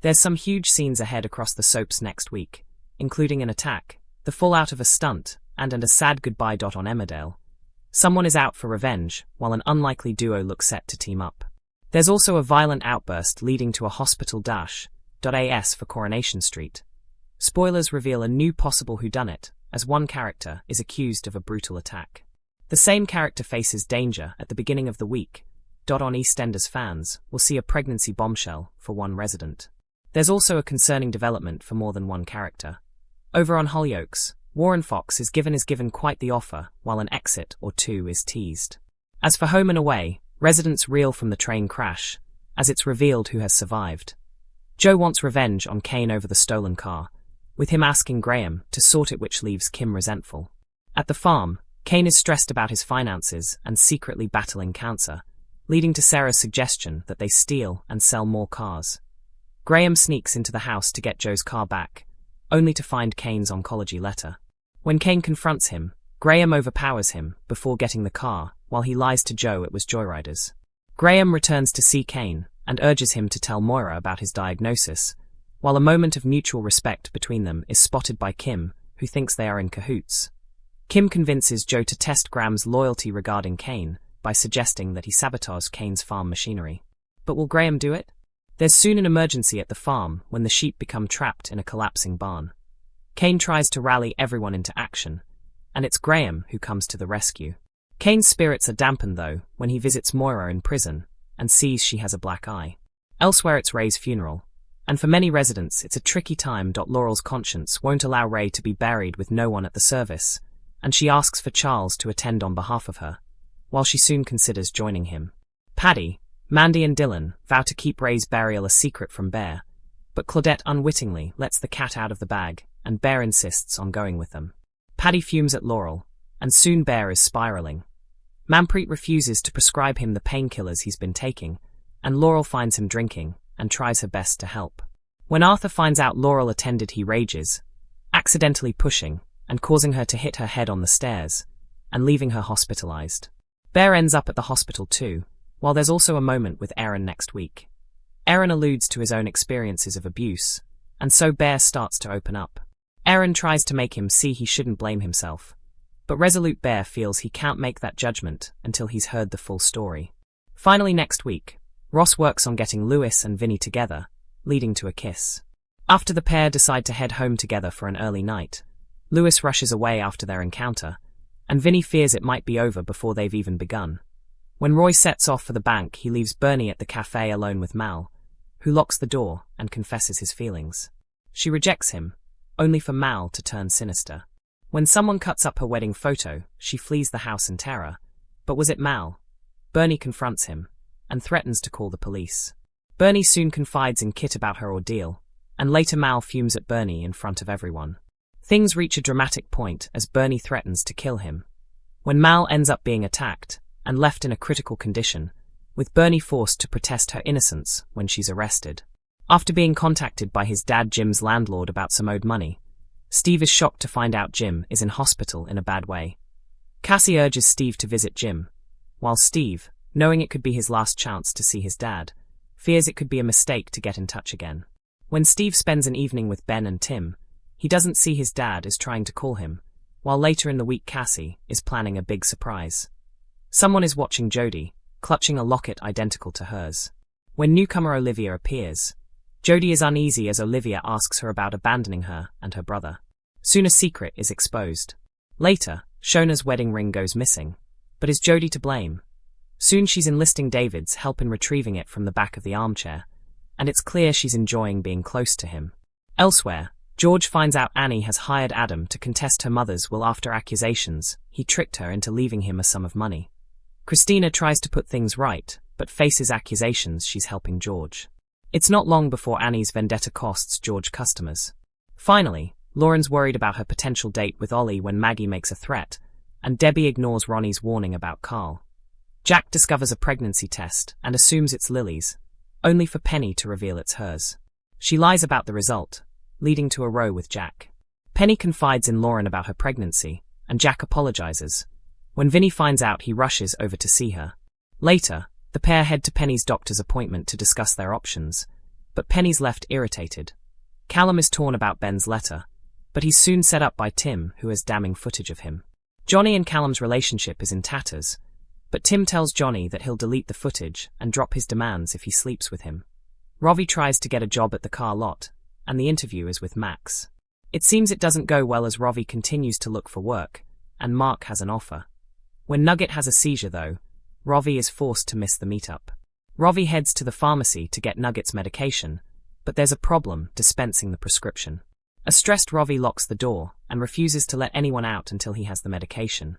There's some huge scenes ahead across the soaps next week, including an attack, the fallout of a stunt, and a sad goodbye. On Emmerdale, someone is out for revenge, while an unlikely duo looks set to team up. There's also a violent outburst leading to a hospital dash. As for Coronation Street, spoilers reveal a new possible whodunit, as one character is accused of a brutal attack. The same character faces danger at the beginning of the week. On EastEnders, fans will see a pregnancy bombshell for one resident. There's also a concerning development for more than one character. Over on Hollyoaks, Warren Fox is given quite the offer, while an exit or two is teased. As for Home and Away, residents reel from the train crash, as it's revealed who has survived. Joe wants revenge on Kane over the stolen car, with him asking Graham to sort it, which leaves Kim resentful. At the farm, Kane is stressed about his finances and secretly battling cancer, leading to Sarah's suggestion that they steal and sell more cars. Graham sneaks into the house to get Joe's car back, only to find Kane's oncology letter. When Kane confronts him, Graham overpowers him before getting the car, while he lies to Joe it was joyriders. Graham returns to see Kane and urges him to tell Moira about his diagnosis, while a moment of mutual respect between them is spotted by Kim, who thinks they are in cahoots. Kim convinces Joe to test Graham's loyalty regarding Kane by suggesting that he sabotage Kane's farm machinery. But will Graham do it? There's soon an emergency at the farm when the sheep become trapped in a collapsing barn. Kane tries to rally everyone into action, and it's Graham who comes to the rescue. Kane's spirits are dampened, though, when he visits Moira in prison and sees she has a black eye. Elsewhere, it's Ray's funeral, and for many residents it's a tricky time. Laurel's conscience won't allow Ray to be buried with no one at the service, and she asks for Charles to attend on behalf of her, while she soon considers joining him. Paddy, Mandy and Dylan vow to keep Ray's burial a secret from Bear, but Claudette unwittingly lets the cat out of the bag, and Bear insists on going with them. Paddy fumes at Laurel, and soon Bear is spiraling. Manpreet refuses to prescribe him the painkillers he's been taking, and Laurel finds him drinking and tries her best to help. When Arthur finds out Laurel attended, he rages, accidentally pushing and causing her to hit her head on the stairs, and leaving her hospitalized. Bear ends up at the hospital too, while there's also a moment with Aaron next week. Aaron alludes to his own experiences of abuse, and so Bear starts to open up. Aaron tries to make him see he shouldn't blame himself, but resolute Bear feels he can't make that judgment until he's heard the full story. Finally, next week, Ross works on getting Lewis and Vinny together, leading to a kiss. After the pair decide to head home together for an early night, Lewis rushes away after their encounter, and Vinny fears it might be over before they've even begun. When Roy sets off for the bank, he leaves Bernie at the cafe alone with Mal, who locks the door and confesses his feelings. She rejects him, only for Mal to turn sinister. When someone cuts up her wedding photo, she flees the house in terror. But was it Mal? Bernie confronts him, and threatens to call the police. Bernie soon confides in Kit about her ordeal, and later Mal fumes at Bernie in front of everyone. Things reach a dramatic point as Bernie threatens to kill him. When Mal ends up being attacked, and left in a critical condition, with Bernie forced to protest her innocence when she's arrested. After being contacted by his dad Jim's landlord about some owed money, Steve is shocked to find out Jim is in hospital in a bad way. Cassie urges Steve to visit Jim, while Steve, knowing it could be his last chance to see his dad, fears it could be a mistake to get in touch again. When Steve spends an evening with Ben and Tim, he doesn't see his dad as trying to call him, while later in the week Cassie is planning a big surprise. Someone is watching Jody, clutching a locket identical to hers. When newcomer Olivia appears, Jody is uneasy as Olivia asks her about abandoning her and her brother. Soon a secret is exposed. Later, Shona's wedding ring goes missing. But is Jody to blame? Soon she's enlisting David's help in retrieving it from the back of the armchair, and it's clear she's enjoying being close to him. Elsewhere, George finds out Annie has hired Adam to contest her mother's will after accusations he tricked her into leaving him a sum of money. Christina tries to put things right, but faces accusations she's helping George. It's not long before Annie's vendetta costs George customers. Finally, Lauren's worried about her potential date with Ollie when Maggie makes a threat, and Debbie ignores Ronnie's warning about Carl. Jack discovers a pregnancy test and assumes it's Lily's, only for Penny to reveal it's hers. She lies about the result, leading to a row with Jack. Penny confides in Lauren about her pregnancy, and Jack apologizes. When Vinny finds out, he rushes over to see her. Later, the pair head to Penny's doctor's appointment to discuss their options, but Penny's left irritated. Callum is torn about Ben's letter, but he's soon set up by Tim, who has damning footage of him. Johnny and Callum's relationship is in tatters, but Tim tells Johnny that he'll delete the footage and drop his demands if he sleeps with him. Rovi tries to get a job at the car lot, and the interview is with Max. It seems it doesn't go well as Rovi continues to look for work, and Mark has an offer. When Nugget has a seizure though, Rovi is forced to miss the meetup. Rovi heads to the pharmacy to get Nugget's medication, but there's a problem dispensing the prescription. A stressed Rovi locks the door and refuses to let anyone out until he has the medication.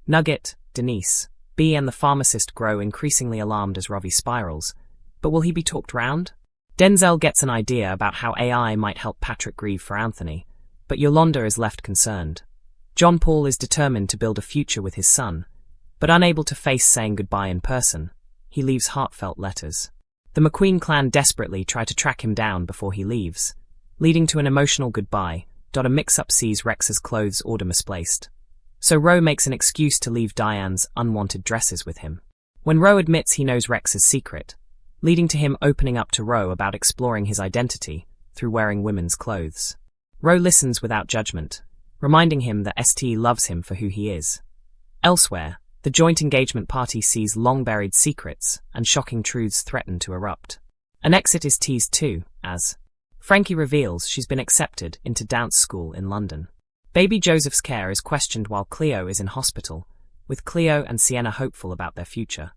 Nugget, Denise, B and the pharmacist grow increasingly alarmed as Rovi spirals, but will he be talked round? Denzel gets an idea about how AI might help Patrick grieve for Anthony, but Yolanda is left concerned. John Paul is determined to build a future with his son, but unable to face saying goodbye in person, he leaves heartfelt letters. The McQueen clan desperately try to track him down before he leaves, leading to an emotional goodbye. A mix-up sees Rex's clothes order misplaced. So Ro makes an excuse to leave Diane's unwanted dresses with him. When Ro admits he knows Rex's secret, leading to him opening up to Ro about exploring his identity through wearing women's clothes. Ro listens without judgment, reminding him that ST loves him for who he is. Elsewhere, the joint engagement party sees long-buried secrets and shocking truths threaten to erupt. An exit is teased too, as Frankie reveals she's been accepted into dance school in London. Baby Joseph's care is questioned while Cleo is in hospital, with Cleo and Sienna hopeful about their future.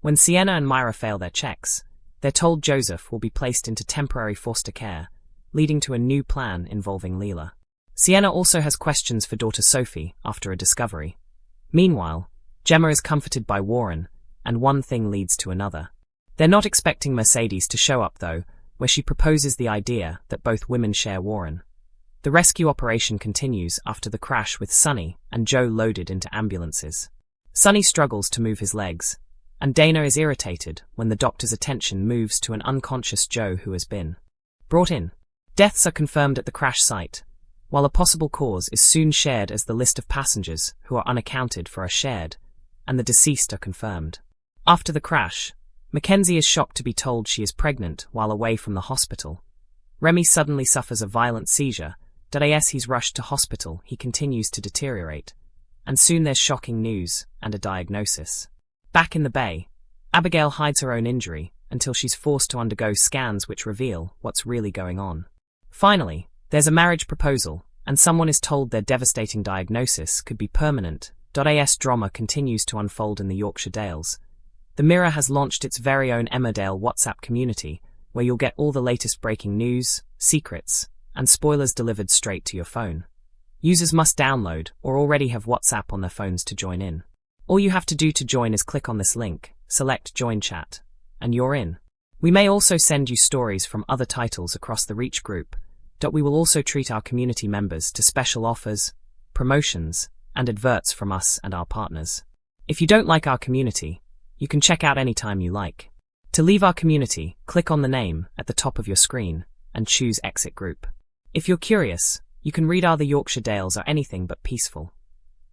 When Sienna and Myra fail their checks, they're told Joseph will be placed into temporary foster care, leading to a new plan involving Leela. Sienna also has questions for daughter Sophie after a discovery. Meanwhile, Gemma is comforted by Warren, and one thing leads to another. They're not expecting Mercedes to show up though, where she proposes the idea that both women share Warren. The rescue operation continues after the crash with Sonny and Joe loaded into ambulances. Sonny struggles to move his legs, and Dana is irritated when the doctor's attention moves to an unconscious Joe who has been brought in. Deaths are confirmed at the crash site, while a possible cause is soon shared as the list of passengers who are unaccounted for are shared, and the deceased are confirmed. After the crash, Mackenzie is shocked to be told she is pregnant while away from the hospital. Remy suddenly suffers a violent seizure. As he's rushed to hospital, he continues to deteriorate, and soon there's shocking news and a diagnosis. Back in the Bay, Abigail hides her own injury until she's forced to undergo scans which reveal what's really going on. Finally, there's a marriage proposal, and someone is told their devastating diagnosis could be permanent. As drama continues to unfold in the Yorkshire Dales. The Mirror has launched its very own Emmerdale WhatsApp community, where you'll get all the latest breaking news, secrets, and spoilers delivered straight to your phone. Users must download or already have WhatsApp on their phones to join in. All you have to do to join is click on this link, select Join Chat, and you're in. We may also send you stories from other titles across the Reach group. We will also treat our community members to special offers, promotions, and adverts from us and our partners. If you don't like our community, you can check out anytime you like. To leave our community, click on the name at the top of your screen and choose Exit Group. If you're curious, you can read the Yorkshire Dales are anything but peaceful.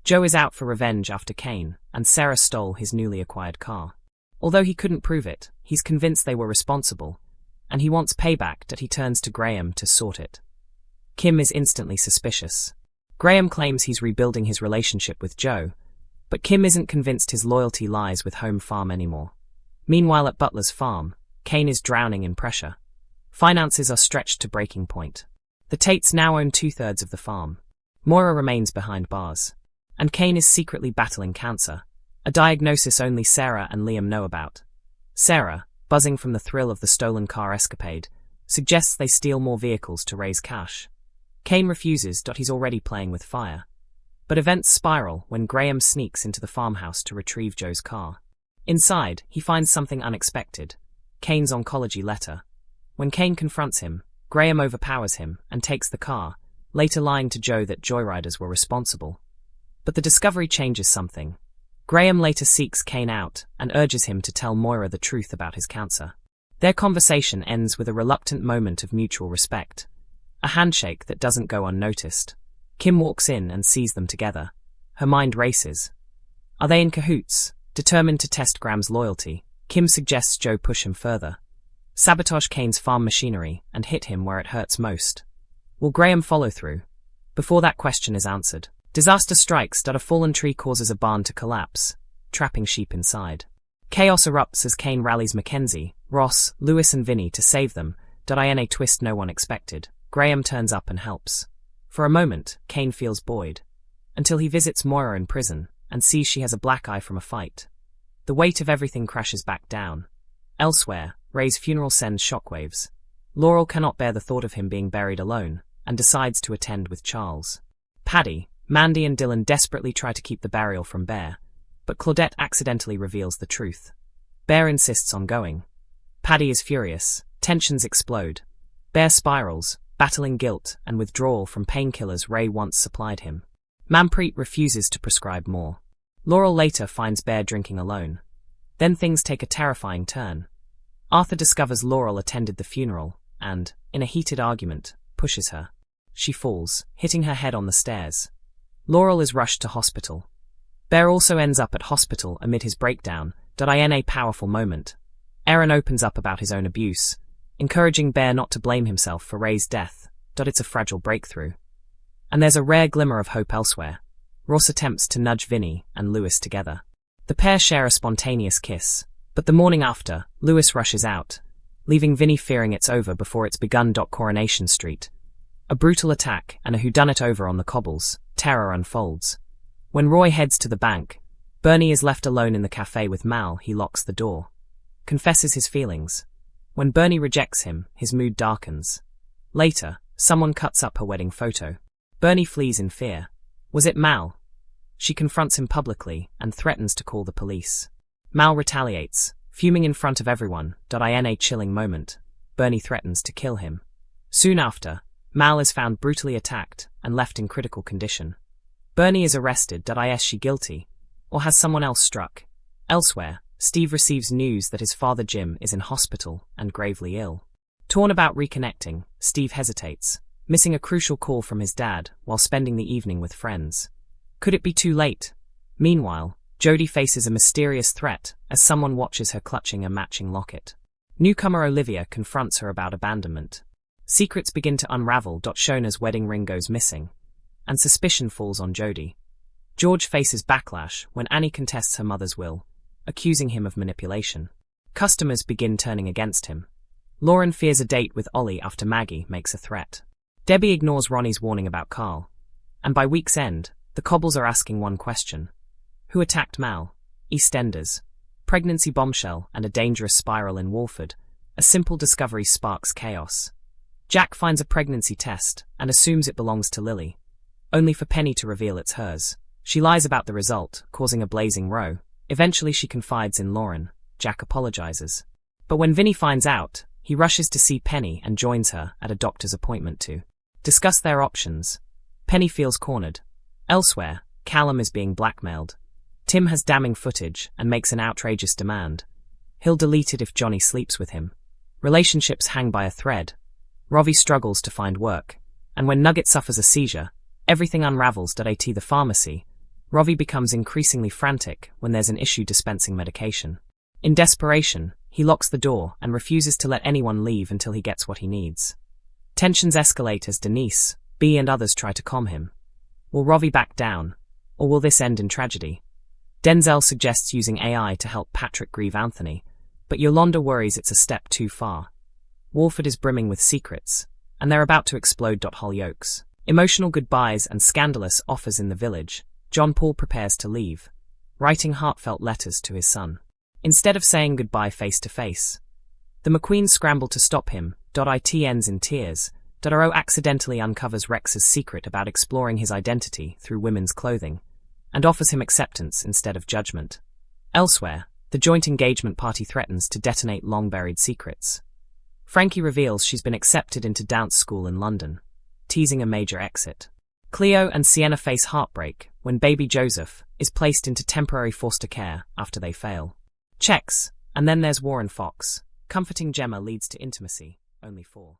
Joe is out for revenge after Kane and Sarah stole his newly acquired car. Although he couldn't prove it, he's convinced they were responsible, and he wants payback. He turns to Graham to sort it. Kim is instantly suspicious. Graham claims he's rebuilding his relationship with Joe, but Kim isn't convinced his loyalty lies with Home Farm anymore. Meanwhile at Butler's farm, Kane is drowning in pressure. Finances are stretched to breaking point. The Tates now own 2/3 of the farm. Moira remains behind bars. And Kane is secretly battling cancer, a diagnosis only Sarah and Liam know about. Sarah, buzzing from the thrill of the stolen car escapade, suggests they steal more vehicles to raise cash. Kane refuses. He's already playing with fire. But events spiral when Graham sneaks into the farmhouse to retrieve Joe's car. Inside, he finds something unexpected: Kane's oncology letter. When Kane confronts him, Graham overpowers him and takes the car, later lying to Joe that joyriders were responsible. But the discovery changes something. Graham later seeks Kane out and urges him to tell Moira the truth about his cancer. Their conversation ends with a reluctant moment of mutual respect. A handshake that doesn't go unnoticed. Kim walks in and sees them together. Her mind races. Are they in cahoots? Determined to test Graham's loyalty, Kim suggests Joe push him further. sabotage Kane's farm machinery, and hit him where it hurts most. Will Graham follow through? Before that question is answered, disaster strikes. A fallen tree causes a barn to collapse, trapping sheep inside. Chaos erupts as Kane rallies Mackenzie, Ross, Lewis and Vinny to save them. In a twist no one expected, Graham turns up and helps. For a moment, Kane feels buoyed, until he visits Moira in prison and sees she has a black eye from a fight. The weight of everything crashes back down. Elsewhere, Ray's funeral sends shockwaves. Laurel cannot bear the thought of him being buried alone, and decides to attend with Charles. Paddy, Mandy and Dylan desperately try to keep the burial from Bear, but Claudette accidentally reveals the truth. Bear insists on going. Paddy is furious, tensions explode. Bear spirals, battling guilt and withdrawal from painkillers Ray once supplied him. Manpreet refuses to prescribe more. Laurel later finds Bear drinking alone. Then things take a terrifying turn. Arthur discovers Laurel attended the funeral and, in a heated argument, pushes her. She falls, hitting her head on the stairs. Laurel is rushed to hospital. Bear also ends up at hospital amid his breakdown. In a powerful moment, Aaron opens up about his own abuse, encouraging Bear not to blame himself for Ray's death. It's a fragile breakthrough. And there's a rare glimmer of hope elsewhere. Ross attempts to nudge Vinny and Lewis together. The pair share a spontaneous kiss, but the morning after, Lewis rushes out, leaving Vinny fearing it's over before it's begun. Coronation Street. A brutal attack and a whodunit over on the cobbles, terror unfolds. When Roy heads to the bank, Bernie is left alone in the cafe with Mal. He locks the door, confesses his feelings. When Bernie rejects him, his mood darkens. Later, someone cuts up her wedding photo. Bernie flees in fear. Was it Mal? She confronts him publicly and threatens to call the police. Mal retaliates, fuming in front of everyone. In a chilling moment, Bernie threatens to kill him. Soon after, Mal is found brutally attacked and left in critical condition. Bernie is arrested. Is she guilty? Or has someone else struck? Elsewhere, Steve receives news that his father Jim is in hospital and gravely ill. Torn about reconnecting, Steve hesitates, missing a crucial call from his dad while spending the evening with friends. Could it be too late? Meanwhile, Jody faces a mysterious threat as someone watches her clutching a matching locket. Newcomer Olivia confronts her about abandonment. Secrets begin to unravel. Shona's wedding ring goes missing, and suspicion falls on Jody. George faces backlash when Annie contests her mother's will, accusing him of manipulation. Customers begin turning against him. Lauren fears a date with Ollie after Maggie makes a threat. Debbie ignores Ronnie's warning about Carl. And by week's end, the Cobbles are asking one question. Who attacked Mal? EastEnders. Pregnancy bombshell and a dangerous spiral in Walford. A simple discovery sparks chaos. Jack finds a pregnancy test and assumes it belongs to Lily, only for Penny to reveal it's hers. She lies about the result, causing a blazing row. Eventually she confides in Lauren. Jack apologizes. But when Vinny finds out, he rushes to see Penny and joins her at a doctor's appointment to discuss their options. Penny feels cornered. Elsewhere, Callum is being blackmailed. Tim has damning footage and makes an outrageous demand. He'll delete it if Johnny sleeps with him. Relationships hang by a thread. Rovi struggles to find work. And when Nugget suffers a seizure, everything unravels. At the pharmacy, Rovi becomes increasingly frantic when there's an issue dispensing medication. In desperation, he locks the door and refuses to let anyone leave until he gets what he needs. Tensions escalate as Denise, Bea and others try to calm him. Will Rovi back down, or will this end in tragedy? Denzel suggests using AI to help Patrick grieve Anthony, but Yolanda worries it's a step too far. Walford is brimming with secrets, and they're about to explode. Hollyoaks. Emotional goodbyes and scandalous offers in the village. John Paul prepares to leave, writing heartfelt letters to his son. Instead of saying goodbye face to face, the McQueens scramble to stop him. It ends in tears. O accidentally uncovers Rex's secret about exploring his identity through women's clothing, and offers him acceptance instead of judgment. Elsewhere, the joint engagement party threatens to detonate long-buried secrets. Frankie reveals she's been accepted into dance school in London, teasing a major exit. Cleo and Sienna face heartbreak when baby Joseph is placed into temporary foster care after they fail. Checks, and then there's Warren Fox. Comforting Gemma leads to intimacy, only 4.